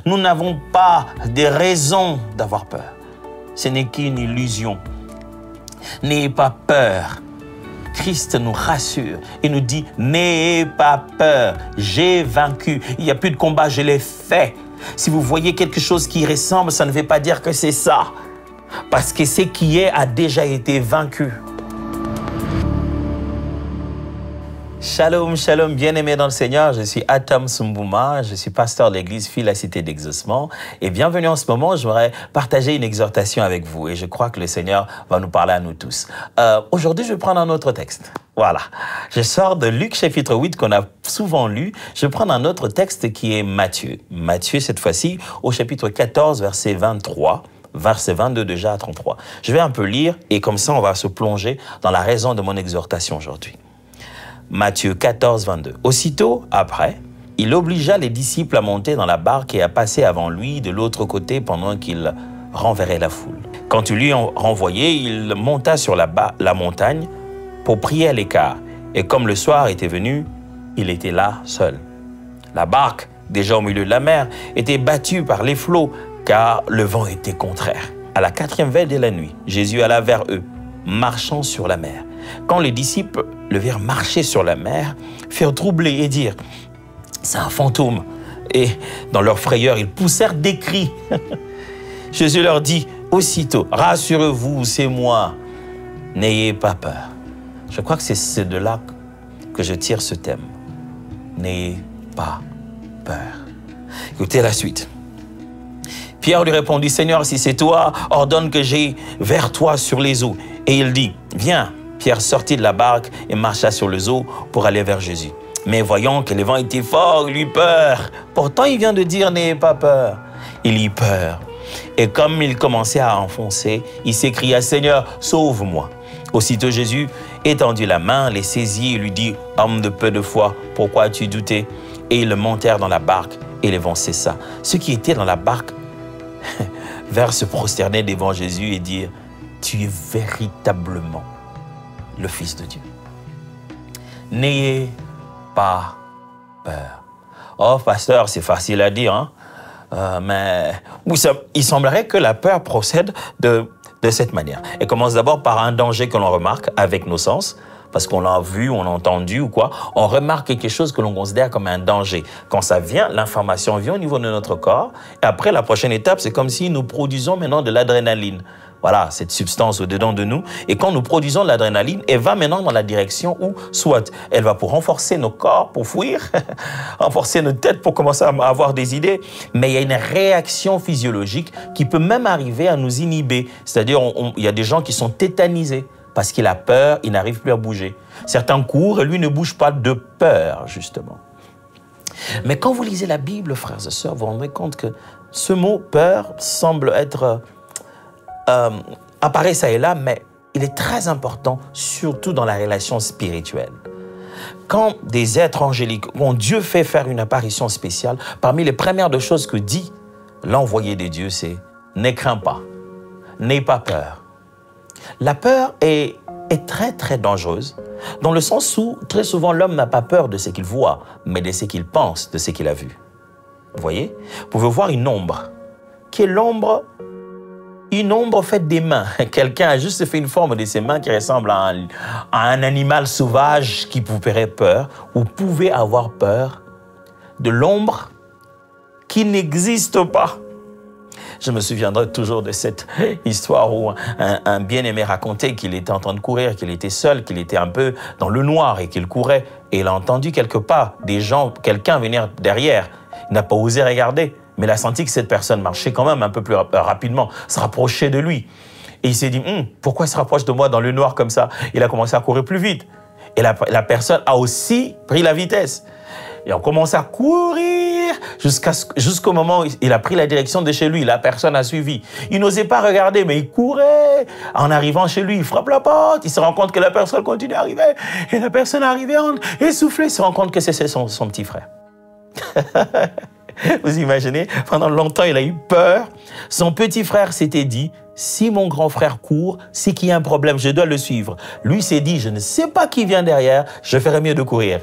Nous n'avons pas de raison d'avoir peur. Ce n'est qu'une illusion. N'ayez pas peur. Christ nous rassure et nous dit, n'ayez pas peur, j'ai vaincu. Il n'y a plus de combat, je l'ai fait. Si vous voyez quelque chose qui ressemble, ça ne veut pas dire que c'est ça. Parce que ce qui est a déjà été vaincu. Shalom, shalom, bien-aimés dans le Seigneur, je suis Atam Sumbouma, je suis pasteur de l'église Fille la Cité d'Exaucement et bienvenue en ce moment, j'aimerais partager une exhortation avec vous et je crois que le Seigneur va nous parler à nous tous. Aujourd'hui, je vais prendre un autre texte. Voilà, je sors de Luc chapitre 8 qu'on a souvent lu, je vais prendre un autre texte qui est Matthieu. Matthieu, cette fois-ci, au chapitre 14, verset 23. Verset 22 déjà à 33. Je vais un peu lire et comme ça, on va se plonger dans la raison de mon exhortation aujourd'hui. Matthieu 14, 22. Aussitôt après, il obligea les disciples à monter dans la barque et à passer avant lui de l'autre côté pendant qu'il renverrait la foule. Quand il l'eut renvoyé, il monta sur la montagne pour prier à l'écart. Et comme le soir était venu, il était là seul. La barque, déjà au milieu de la mer, était battue par les flots car le vent était contraire. À la 4e veille de la nuit, Jésus alla vers eux, marchant sur la mer. Quand les disciples le virent marcher sur la mer, firent troubler et dire « C'est un fantôme !» Et dans leur frayeur, ils poussèrent des cris. Jésus leur dit aussitôt « Rassurez-vous, c'est moi, n'ayez pas peur. » Je crois que c'est de là que je tire ce thème. N'ayez pas peur. Écoutez la suite. Pierre lui répondit « Seigneur, si c'est toi, ordonne que j'aille vers toi sur les eaux. » Et il dit « Viens !» Pierre sortit de la barque et marcha sur les eaux pour aller vers Jésus. Mais voyant que le vent était fort, il eut peur. Pourtant, il vient de dire « N'ayez pas peur ». Il eut peur. Et comme il commençait à enfoncer, il s'écria « Seigneur, sauve-moi ». Aussitôt Jésus étendit la main, les saisit et lui dit « Homme de peu de foi, pourquoi as-tu douté ?» Et ils montèrent dans la barque et le vent cessa. Ceux qui étaient dans la barque vinrent se prosterner devant Jésus et dire « Tu es véritablement le Fils de Dieu. » N'ayez pas peur. Oh, pasteur, c'est facile à dire, hein? Mais il semblerait que la peur procède de cette manière. Elle commence d'abord par un danger que l'on remarque avec nos sens, parce qu'on l'a vu, on l'a entendu ou quoi. On remarque quelque chose que l'on considère comme un danger. Quand ça vient, l'information vient au niveau de notre corps. Et après, la prochaine étape, c'est comme si nous produisons maintenant de l'adrénaline. Voilà, cette substance au-dedans de nous. Et quand nous produisons de l'adrénaline, elle va maintenant dans la direction où, soit elle va pour renforcer nos corps, pour fuir, renforcer nos têtes pour commencer à avoir des idées, mais il y a une réaction physiologique qui peut même arriver à nous inhiber. C'est-à-dire, il y a des gens qui sont tétanisés parce qu'il a peur, il n'arrive plus à bouger. Certains courent et lui ne bouge pas de peur, justement. Mais quand vous lisez la Bible, frères et sœurs, vous vous rendrez compte que ce mot « peur » semble être... apparaît ça et là, mais il est très important, surtout dans la relation spirituelle. Quand des êtres angéliques, quand Dieu fait faire une apparition spéciale, parmi les premières de choses que dit l'envoyé de Dieu, c'est « Ne crains pas, n'aie pas peur ». La peur est très très dangereuse, dans le sens où très souvent l'homme n'a pas peur de ce qu'il voit, mais de ce qu'il pense, de ce qu'il a vu. Vous voyez? Vous pouvez voir une ombre. Qui est l'ombre? Une ombre faite des mains. Quelqu'un a juste fait une forme de ses mains qui ressemble à un animal sauvage qui vous ferait peur, ou pouvez avoir peur de l'ombre qui n'existe pas. Je me souviendrai toujours de cette histoire où un bien-aimé racontait qu'il était en train de courir, qu'il était seul, qu'il était un peu dans le noir et qu'il courait. Et il a entendu quelque part des gens, quelqu'un venir derrière. Il n'a pas osé regarder. Mais il a senti que cette personne marchait quand même un peu plus rapidement, se rapprochait de lui. Et il s'est dit, pourquoi il se rapproche de moi dans le noir comme ça? Il a commencé à courir plus vite. Et la personne a aussi pris la vitesse. Et on commence à courir jusqu'au moment où il a pris la direction de chez lui. La personne a suivi. Il n'osait pas regarder, mais il courait. En arrivant chez lui, il frappe la porte. Il se rend compte que la personne continue à arriver. Et la personne arrivée essoufflée, il se rend compte que c'est son petit frère. Vous imaginez, pendant longtemps, il a eu peur. Son petit frère s'était dit, si mon grand frère court, c'est qu'il y a un problème, je dois le suivre. Lui s'est dit, je ne sais pas qui vient derrière, je ferais mieux de courir.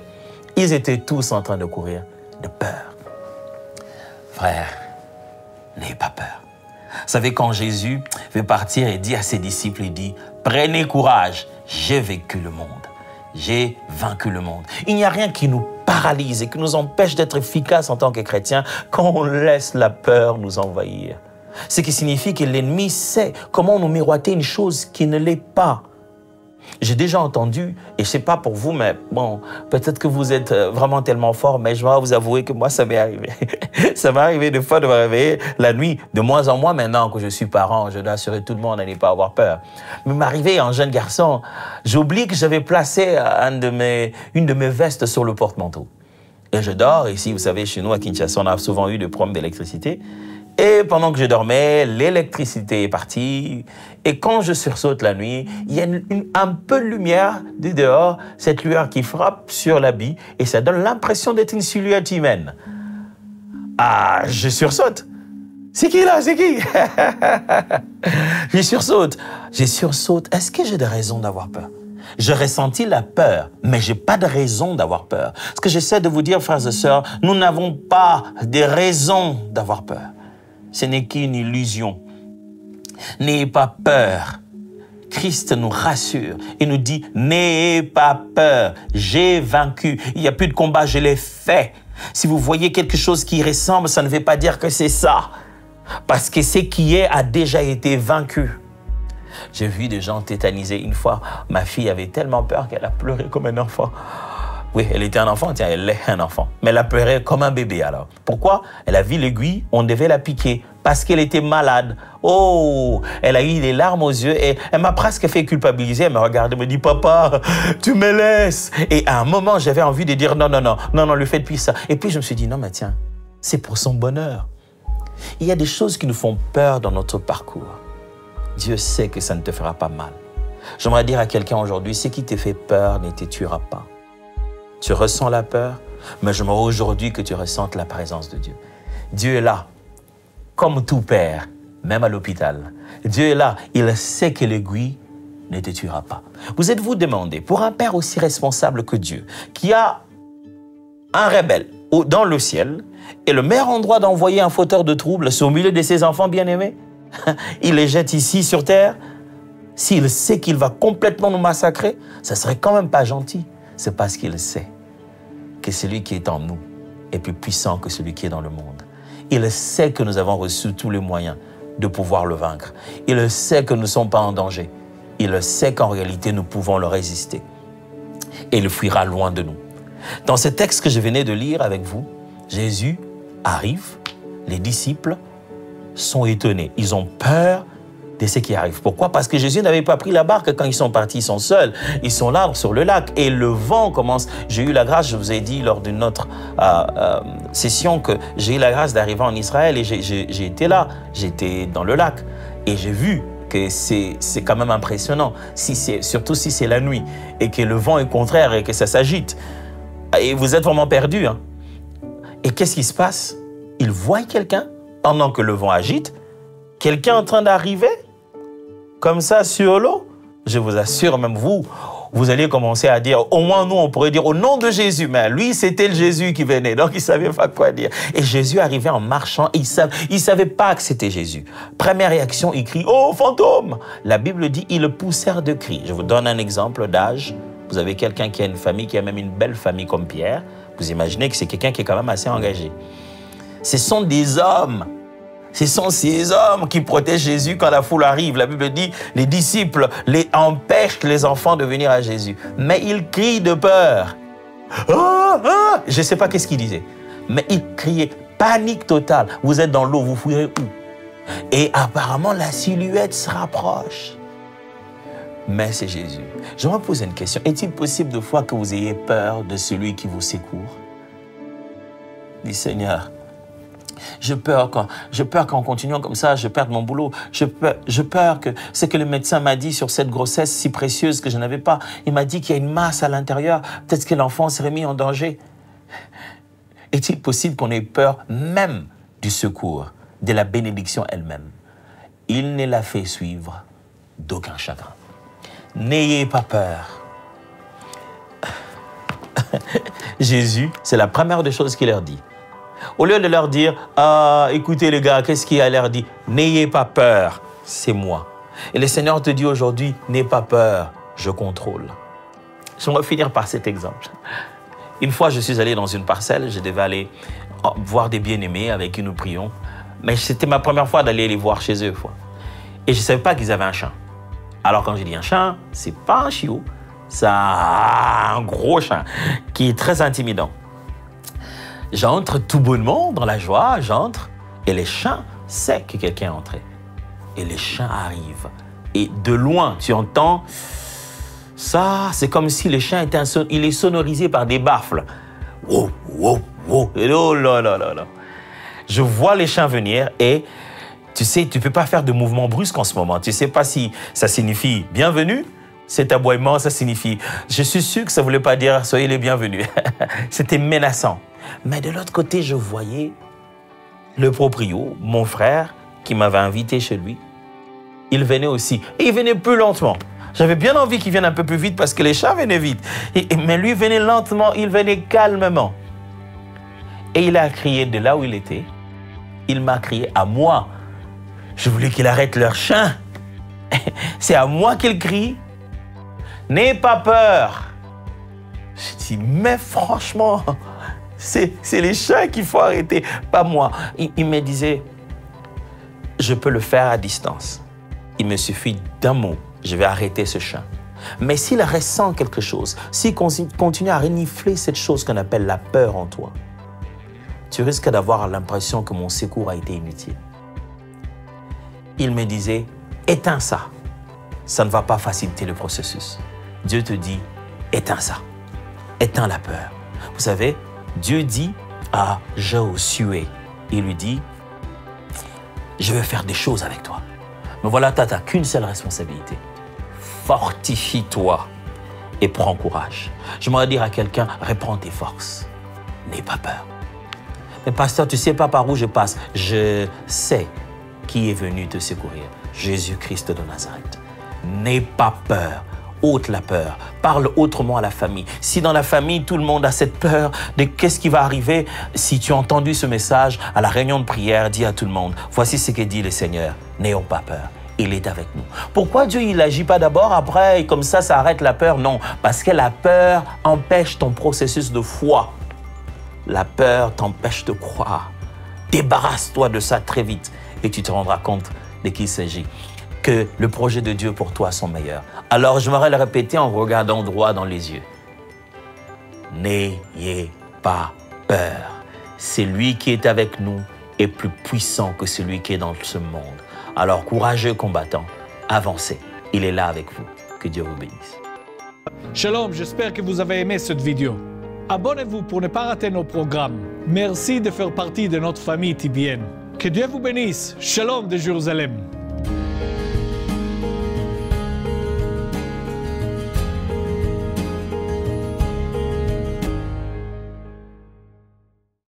Ils étaient tous en train de courir de peur. Frère, n'ayez pas peur. Vous savez, quand Jésus veut partir et dit à ses disciples, il dit, prenez courage, j'ai vaincu le monde. J'ai vaincu le monde. Il n'y a rien qui nous paralyse et qui nous empêche d'être efficaces en tant que chrétiens quand on laisse la peur nous envahir. Ce qui signifie que l'ennemi sait comment nous miroiter une chose qui ne l'est pas. J'ai déjà entendu, et je ne sais pas pour vous, mais bon, peut-être que vous êtes vraiment tellement fort, mais je dois vous avouer que moi, ça m'est arrivé. Ça m'est arrivé des fois de me réveiller la nuit, de moins en moins maintenant que je suis parent, je dois assurer tout le monde à ne pas avoir peur. Mais m'arriver en jeune garçon, j'oublie que j'avais placé une de mes vestes sur le porte-manteau. Et je dors, ici, vous savez, chez nous à Kinshasa, on a souvent eu des problèmes d'électricité. Et pendant que je dormais, l'électricité est partie. Et quand je sursaute la nuit, il y a un peu de lumière du dehors, cette lueur qui frappe sur l'habit, et ça donne l'impression d'être une silhouette humaine. Ah, je sursaute. C'est qui là? C'est qui? Je sursaute. Est-ce que j'ai des raisons d'avoir peur? Je ressentis la peur, mais je n'ai pas de raison d'avoir peur. Ce que j'essaie de vous dire, frères et sœurs, nous n'avons pas de raisons d'avoir peur. Ce n'est qu'une illusion. N'ayez pas peur. Christ nous rassure et nous dit, n'ayez pas peur, j'ai vaincu. Il n'y a plus de combat, je l'ai fait. Si vous voyez quelque chose qui ressemble, ça ne veut pas dire que c'est ça. Parce que ce qui est a déjà été vaincu. J'ai vu des gens tétanisés. Une fois, ma fille avait tellement peur qu'elle a pleuré comme un enfant. Oui, elle était un enfant, tiens, elle est un enfant. Mais elle a pleuré comme un bébé alors. Pourquoi? Elle a vu l'aiguille, on devait la piquer parce qu'elle était malade. Oh, elle a eu des larmes aux yeux et elle m'a presque fait culpabiliser. Elle me regardait, elle me dit, papa, tu me laisses. Et à un moment, j'avais envie de dire, non, lui faites plus ça. Et puis je me suis dit, non, mais tiens, c'est pour son bonheur. Il y a des choses qui nous font peur dans notre parcours. Dieu sait que ça ne te fera pas mal. J'aimerais dire à quelqu'un aujourd'hui, ce qui te fait peur ne te tuera pas. Tu ressens la peur, mais j'aimerais aujourd'hui que tu ressentes la présence de Dieu. Dieu est là, comme tout père, même à l'hôpital. Dieu est là, il sait que l'aiguille ne te tuera pas. Vous êtes-vous demandé, pour un père aussi responsable que Dieu, qui a un rebelle dans le ciel, et le meilleur endroit d'envoyer un fauteur de troubles, c'est au milieu de ses enfants bien-aimés, il les jette ici sur terre, s'il sait qu'il va complètement nous massacrer, ça serait quand même pas gentil. C'est parce qu'il sait que celui qui est en nous est plus puissant que celui qui est dans le monde. Il sait que nous avons reçu tous les moyens de pouvoir le vaincre. Il sait que nous ne sommes pas en danger. Il sait qu'en réalité, nous pouvons le résister. Et il fuira loin de nous. Dans ce texte que je venais de lire avec vous, Jésus arrive, les disciples sont étonnés. Ils ont peur de ce qui arrive. Pourquoi? Parce que Jésus n'avait pas pris la barque quand ils sont partis, ils sont seuls. Ils sont là sur le lac et le vent commence. J'ai eu la grâce, je vous ai dit lors d'une autre session que j'ai eu la grâce d'arriver en Israël et j'ai été là, j'étais dans le lac et j'ai vu que c'est quand même impressionnant, surtout si c'est la nuit et que le vent est contraire et que ça s'agite. Et vous êtes vraiment perdu. Hein? Et qu'est-ce qui se passe? Ils voient quelqu'un pendant que le vent agite, quelqu'un en train d'arriver comme ça sur l'eau. Je vous assure, même vous allez commencer à dire, au moins nous, on pourrait dire au nom de Jésus, mais lui, c'était le Jésus qui venait, donc il ne savait pas quoi dire. Et Jésus arrivait en marchant, il ne savait pas que c'était Jésus. Première réaction, il crie, oh, fantôme! La Bible dit, ils le poussèrent de cris. Je vous donne un exemple d'âge. Vous avez quelqu'un qui a une famille, qui a même une belle famille comme Pierre. Vous imaginez que c'est quelqu'un qui est quand même assez engagé. Ce sont des hommes. Ce sont ces hommes qui protègent Jésus quand la foule arrive. La Bible dit, les disciples empêchent les enfants de venir à Jésus. Mais ils crient de peur. Ah, ah! Je ne sais pas qu'est-ce qu'ils disaient. Mais ils criaient, panique totale. Vous êtes dans l'eau, vous fuirez où? Et apparemment, la silhouette se rapproche. Mais c'est Jésus. Je me pose une question. Est-il possible de fois que vous ayez peur de celui qui vous secourt? Dis, Seigneur, j'ai peur qu'en continuant comme ça, je perde mon boulot. J'ai peur que ce que le médecin m'a dit sur cette grossesse si précieuse que je n'avais pas. Il m'a dit qu'il y a une masse à l'intérieur. Peut-être que l'enfant serait mis en danger. Est-il possible qu'on ait peur même du secours, de la bénédiction elle-même? Il ne l'a fait suivre d'aucun chagrin. N'ayez pas peur. Jésus, c'est la première des choses qu'il leur dit. Au lieu de leur dire, ah, écoutez les gars, qu'est-ce qu'il a l'air dit? N'ayez pas peur, c'est moi. Et le Seigneur te dit aujourd'hui, n'aie pas peur, je contrôle. J'aimerais finir par cet exemple. Une fois, je suis allé dans une parcelle, je devais aller voir des bien-aimés avec qui nous prions. Mais c'était ma première fois d'aller les voir chez eux. Et je ne savais pas qu'ils avaient un chien. Alors quand je dis un chien, ce n'est pas un chiot, c'est un gros chien qui est très intimidant. J'entre tout bonnement dans la joie, j'entre et les chiens savent que quelqu'un est entré. Et les chiens arrivent. Et de loin, tu entends, ça, c'est comme si le chien était il est sonorisé par des baffles. Wow, wow, wow. Et oh là là là là. Je vois les chiens venir et tu sais, tu ne peux pas faire de mouvement brusque en ce moment. Tu ne sais pas si ça signifie bienvenue. Cet aboiement, ça signifie, je suis sûr que ça ne voulait pas dire soyez les bienvenus. C'était menaçant. Mais de l'autre côté, je voyais le proprio, mon frère, qui m'avait invité chez lui. Il venait aussi. Et il venait plus lentement. J'avais bien envie qu'il vienne un peu plus vite parce que les chats venaient vite. Mais lui venait lentement, il venait calmement. Et il a crié de là où il était. Il m'a crié à moi. Je voulais qu'il arrête leur chien. C'est à moi qu'il crie. N'aie pas peur. Je dis, mais franchement, c'est les chiens qu'il faut arrêter, pas moi. Il me disait, je peux le faire à distance. Il me suffit d'un mot, je vais arrêter ce chien. Mais s'il ressent quelque chose, s'il continue à renifler cette chose qu'on appelle la peur en toi, tu risques d'avoir l'impression que mon secours a été inutile. Il me disait, éteins ça. Ça ne va pas faciliter le processus. Dieu te dit, éteins ça. Éteins la peur. Vous savez, Dieu dit à Josué, il lui dit, je vais faire des choses avec toi. Mais voilà, tu n'as qu'une seule responsabilité. Fortifie-toi et prends courage. J'aimerais dire à quelqu'un, reprends tes forces. N'aie pas peur. Mais pasteur, tu ne sais pas par où je passe. Je sais qui est venu te secourir. Jésus-Christ de Nazareth. N'aie pas peur. Ôte la peur. Parle autrement à la famille. Si dans la famille, tout le monde a cette peur de qu'est-ce qui va arriver, si tu as entendu ce message à la réunion de prière, dis à tout le monde, voici ce que dit le Seigneur. N'ayons pas peur. Il est avec nous. Pourquoi Dieu, il n'agit pas d'abord, après, et comme ça arrête la peur? Non, parce que la peur empêche ton processus de foi. La peur t'empêche de croire. Débarrasse-toi de ça très vite et tu te rendras compte de qui il s'agit. Que le projet de Dieu pour toi sont meilleurs. Alors, je m'aurais le répéter en regardant droit dans les yeux. N'ayez pas peur. C'est lui qui est avec nous est plus puissant que celui qui est dans ce monde. Alors, courageux combattants, avancez. Il est là avec vous. Que Dieu vous bénisse. Shalom, j'espère que vous avez aimé cette vidéo. Abonnez-vous pour ne pas rater nos programmes. Merci de faire partie de notre famille TBN. Que Dieu vous bénisse. Shalom de Jérusalem.